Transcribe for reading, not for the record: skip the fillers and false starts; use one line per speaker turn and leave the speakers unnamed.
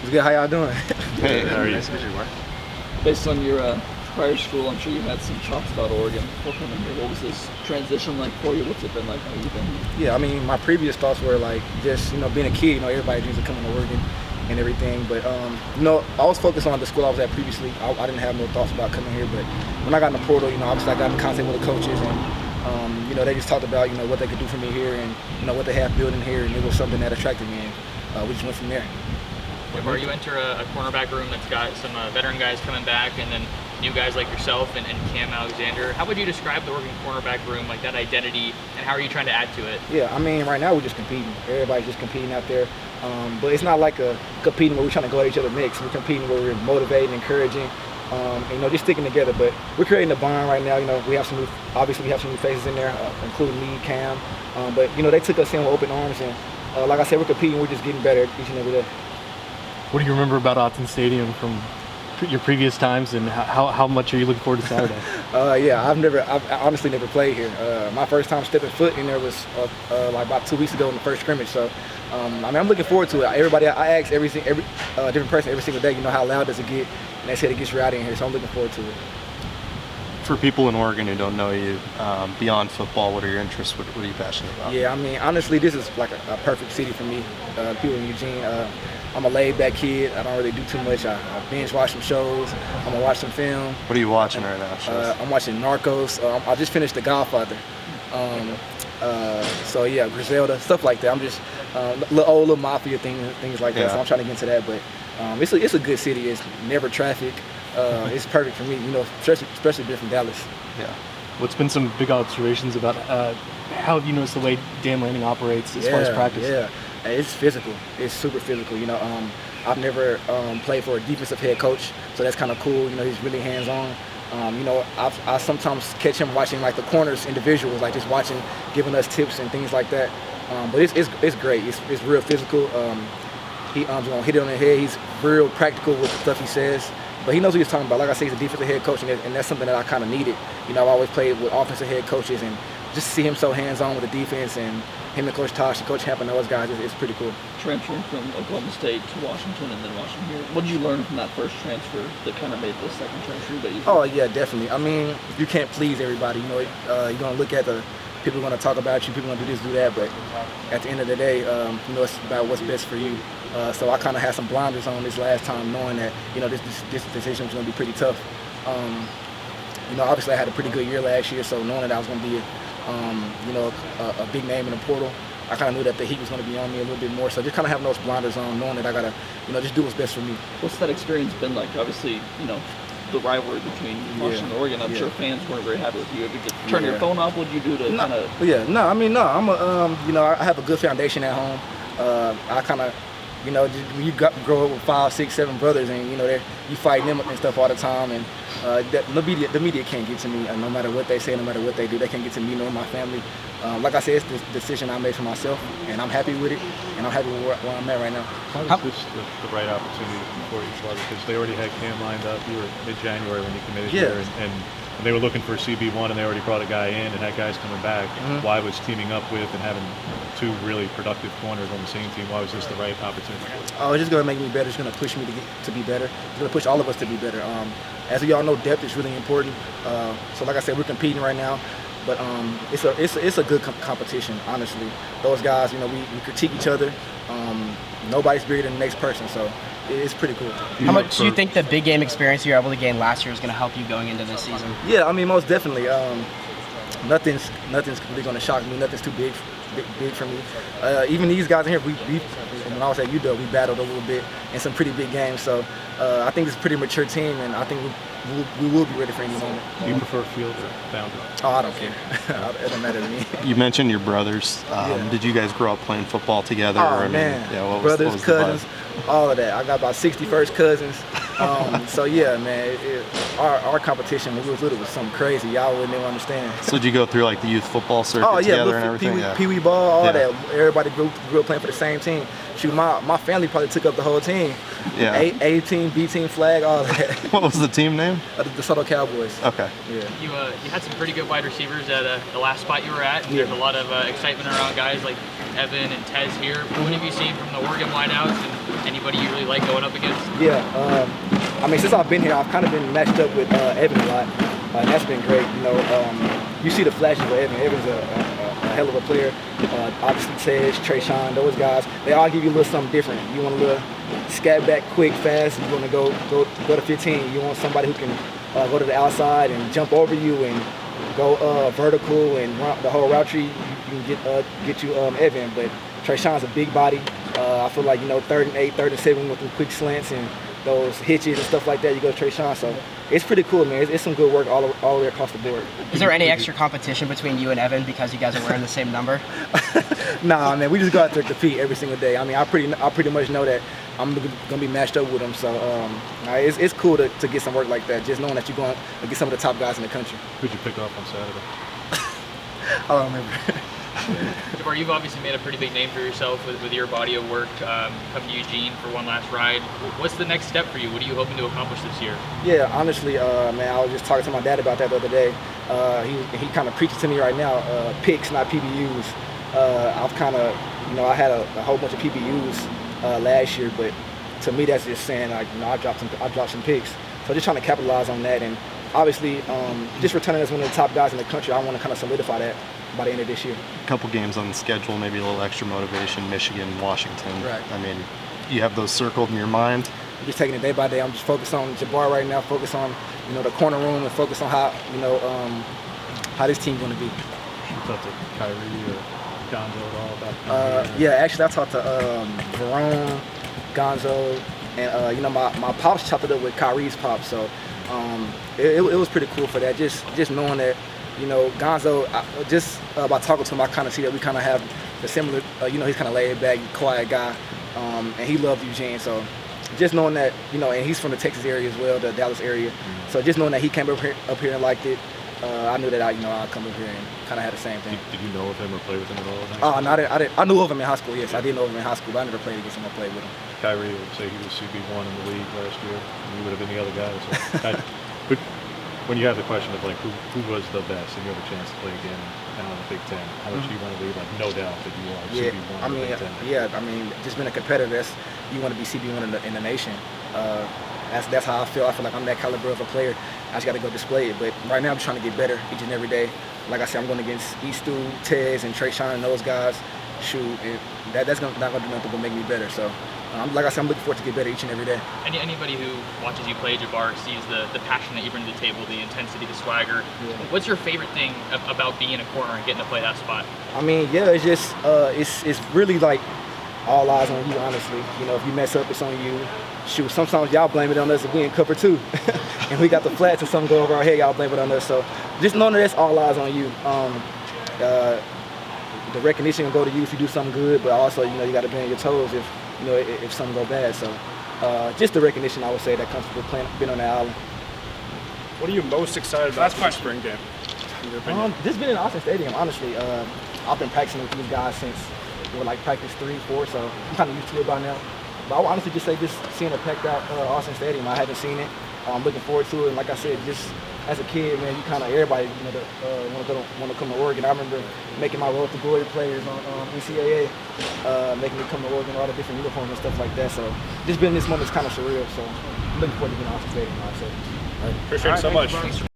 It's good. How y'all doing?
Hey, how are you?
Nice to meet you, Mark.
Based on your prior school, I'm sure you had some chops about Oregon before coming here. What was this transition like for you? What's it been like? How you been?
Yeah, I mean, my previous thoughts were like just, being a kid, everybody dreams of coming to Oregon and everything. But, I was focused on the school I was at previously. I didn't have no thoughts about coming here. But when I got in the portal, obviously I got in contact with the coaches and, they just talked about, what they could do for me here and, what they have built in here. And it was something that attracted me and we just went from there.
Where you enter a cornerback room that's got some veteran guys coming back and then new guys like yourself and Cam Alexander, how would you describe the Oregon cornerback room, like that identity, and how are you trying to add to it?
Yeah, I mean, right now we're just competing. Everybody's just competing out there. But it's not like a competing where we're trying to go at each other next. We're competing where we're motivating, encouraging, and, just sticking together. But we're creating a bond right now. We have some new faces in there, including me, Cam. But, they took us in with open arms. And like I said, we're competing. We're just getting better each and every day.
What do you remember about Autzen Stadium from your previous times, and how much are you looking forward to Saturday?
I've honestly never played here. My first time stepping foot in there was like about 2 weeks ago in the first scrimmage. So, I'm looking forward to it. I ask every different person every single day, how loud does it get? And they said it gets rowdy in here, so I'm looking forward to it.
For people in Oregon who don't know you, beyond football, what are your interests? What are you passionate about?
Yeah, I mean, honestly, this is like a perfect city for me. People in Eugene. I'm a laid-back kid. I don't really do too much. I binge watch some shows. I'm gonna watch some film.
What are you watching right now?
I'm watching Narcos. I just finished The Godfather. So yeah, Griselda, stuff like that. I'm just little mafia things like that.
Yeah.
So I'm trying to get into that. But it's a good city. It's never traffic. It's perfect for me. Especially being from Dallas.
Yeah.
What's been some big observations about how have you noticed the way Dan Lanning operates as far as practice?
Yeah, it's physical. It's super physical. I've never played for a defensive head coach, so that's kind of cool. He's really hands-on. I sometimes catch him watching like the corners individuals, like just watching, giving us tips and things like that. But it's great. It's real physical. He gonna hit it on the head. He's real practical with the stuff he says. But he knows what he's talking about. Like I say, he's a defensive head coach, and that's something that I kind of needed. I've always played with offensive head coaches, and just to see him so hands-on with the defense, and him and Coach Tosh and Coach Hamp and those guys, it's pretty cool.
Transferring from Oklahoma State to Washington and then Washington here, what did you learn from that first transfer that kind of made the second transfer that you?
Oh yeah, definitely. I mean, you can't please everybody. You're gonna look at the people are gonna talk about you. People are gonna do this, do that. But at the end of the day, it's about what's best for you. So I kind of had some blinders on this last time, knowing that this decision was gonna be pretty tough. Obviously I had a pretty good year last year, so knowing that I was gonna be a big name in the portal, I kind of knew that the heat was going to be on me a little bit more. So just kind of having those blinders on, knowing that I got to, just do what's best for me.
What's that experience been like? Obviously, the rivalry between Washington and Oregon. I'm sure fans weren't very happy with you. If you could turn your phone off, what did you do to kind of?
Yeah, no. I mean, no. I'm I have a good foundation at home. I kind of, when you grow up with 5, 6, 7 brothers, and you fight them and stuff all the time, and the media can't get to me. No matter what they say, no matter what they do, they can't get to me nor my family. Like I said, it's the decision I made for myself, and I'm happy with it, and I'm happy with where I'm at right now.
How was this the right opportunity for you, Schwarber? Because they already had Cam lined up. You were mid-January when you committed here, and they were looking for a CB1, and they already brought a guy in, and that guy's coming back. Mm-hmm. Why was teaming up with and having 2 really productive corners on the same team, why was this the right opportunity for you?
Oh, it's just going to make me better. It's going to push me to be better. It's going to push all of us to be better. As we all know, depth is really important. So like I said, we're competing right now. But it's a good competition, honestly. Those guys, we critique each other. Nobody's bigger than the next person, so it's pretty cool.
How much do you think the big game experience you were able to gain last year is going to help you going into this season?
Yeah, I mean, most definitely. Nothing's really going to shock me. Nothing's too big for me. Even these guys in here, when I was at UW, we battled a little bit in some pretty big games. So I think it's a pretty mature team, and I think we will be ready for any moment.
Do you prefer field or boundary?
Oh, I don't care. It doesn't matter to me.
You mentioned your brothers. Did you guys grow up playing football together?
Oh, man. Brothers, cousins, all of that. I got about 60 first cousins. So yeah, man, our competition when we was little was something crazy. Y'all wouldn't even understand.
So did you go through like the youth football circuit together and everything?
Pee-wee ball, all that. Everybody grew up playing for the same team. Shoot, my family probably took up the whole team.
Yeah.
A team, B team, flag, all that.
What was the team name?
The Soto Cowboys.
Okay.
Yeah.
You had some pretty good wide receivers at the last spot you were at.
Yeah.
There's a lot of excitement around guys like Evan and Tez here. What have you seen from the Oregon wideouts, and Anybody you really like going up against?
Yeah, I mean, since I've been here, I've kind of been matched up with Evan a lot, and that's been great. You know, you see the flashes of Evan. Evan's a hell of a player. Obviously, Tej, Trayshawn, those guys, they all give you a little something different. You want a little scat back quick, fast. You want to go to 15. You want somebody who can go to the outside and jump over you and go vertical and run the whole route tree. You can get you Evan, but Trayshawn's a big body. I feel like, you know, 3rd and 8, 3rd and 7 with the quick slants and those hitches and stuff like that, you go to Trayshawn. So it's pretty cool, man. It's some good work all the way across the board.
Is there any extra competition between you and Evan because you guys are wearing the same number?
Nah, man, we just go out there to compete every single day. I mean, I pretty much know that I'm gonna be matched up with him. So it's cool to get some work like that, just knowing that you're going to get some of the top guys in the country.
Who'd you pick up on Saturday?
I don't remember.
Jabbar, you've obviously made a pretty big name for yourself with your body of work. Come to Eugene for one last ride. What's the next step for you? What are you hoping to accomplish this year?
Yeah, honestly, man, I was just talking to my dad about that the other day. He kind of preaches to me right now, picks, not PBUs. I've kind of, you know, I had a whole bunch of PBUs last year, but to me that's just saying, like, you know, I dropped some picks. So just trying to capitalize on that, and obviously just returning as one of the top guys in the country, I want to kind of solidify that by the end of this year.
A couple games on the schedule, maybe a little extra motivation, Michigan, Washington.
Right.
I mean, you have those circled in your mind.
I'm just taking it day by day. I'm just focused on Jabbar right now, focus on, you know, the corner room, and focus on how, you know, how this team's going to be.
You talked to Kyrie or Gonzo at all about
yeah, actually I talked to Verone, Gonzo, and you know, my pops chopped it up with Kyrie's pop, so it was pretty cool for that. Just knowing that, you know, Gonzo, just by talking to him, I kind of see that we kind of have the similar, you know, he's kind of laid back, quiet guy, and he loved Eugene. So just knowing that, you know, and he's from the Texas area as well, the Dallas area. So just knowing that he came up here and liked it, I knew that I'd come up here and kind of had the same thing.
Did you know of him or play with him at all?
Oh, no, I didn't. I knew of him in high school. Yes, I did know of him in high school, but I never played against him or played with him.
Kyrie would say he was CB1 in the league last year, and you would have been the other guy. So but when you have the question of, like, who was the best, and you have a chance to play again now in the Big Ten, how much do you want to leave? Like, no doubt that you are CB1 in the Big Ten.
Yeah, I mean, just being a competitor, you want to be CB1 in the nation. That's how I feel. I feel like I'm that caliber of a player. I just got to go display it. But right now, I'm trying to get better each and every day. Like I said, I'm going against Eastu, Tez, and Trayshawn and those guys. Shoot, that's not going to do nothing but make me better. So, like I said, I'm looking forward to get better each and every day.
Anybody who watches you play, Jabbar, sees the passion that you bring to the table, the intensity, the swagger.
Yeah.
What's your favorite thing about being a corner and getting to play that spot?
I mean, yeah, it's just it's really like all eyes on you, honestly. You know, if you mess up, it's on you. Shoot, sometimes y'all blame it on us if we in cover two, and we got the flats and something go over our head, y'all blame it on us. So just knowing that it's all eyes on you. The recognition will go to you if you do something good, but also, you know, you got to be on your toes if something go bad. So just the recognition, I would say, that comes with being on the island.
What are you most excited about for the spring game?
Just being in Austin Stadium, honestly. I've been practicing with these guys since like practice 3, 4, so I'm kind of used to it by now. But I would honestly just say just seeing a packed out Austin Stadium, I haven't seen it. I'm looking forward to it, and like I said, just as a kid, man, you kind of, everybody, you know, want to come to Oregon. I remember making my Road to Glory players on NCAA, making me come to Oregon, all the different uniforms and stuff like that. So just being in this moment is kind of surreal. So I'm looking forward to being in Austin Stadium, I'd say.
Appreciate it so much.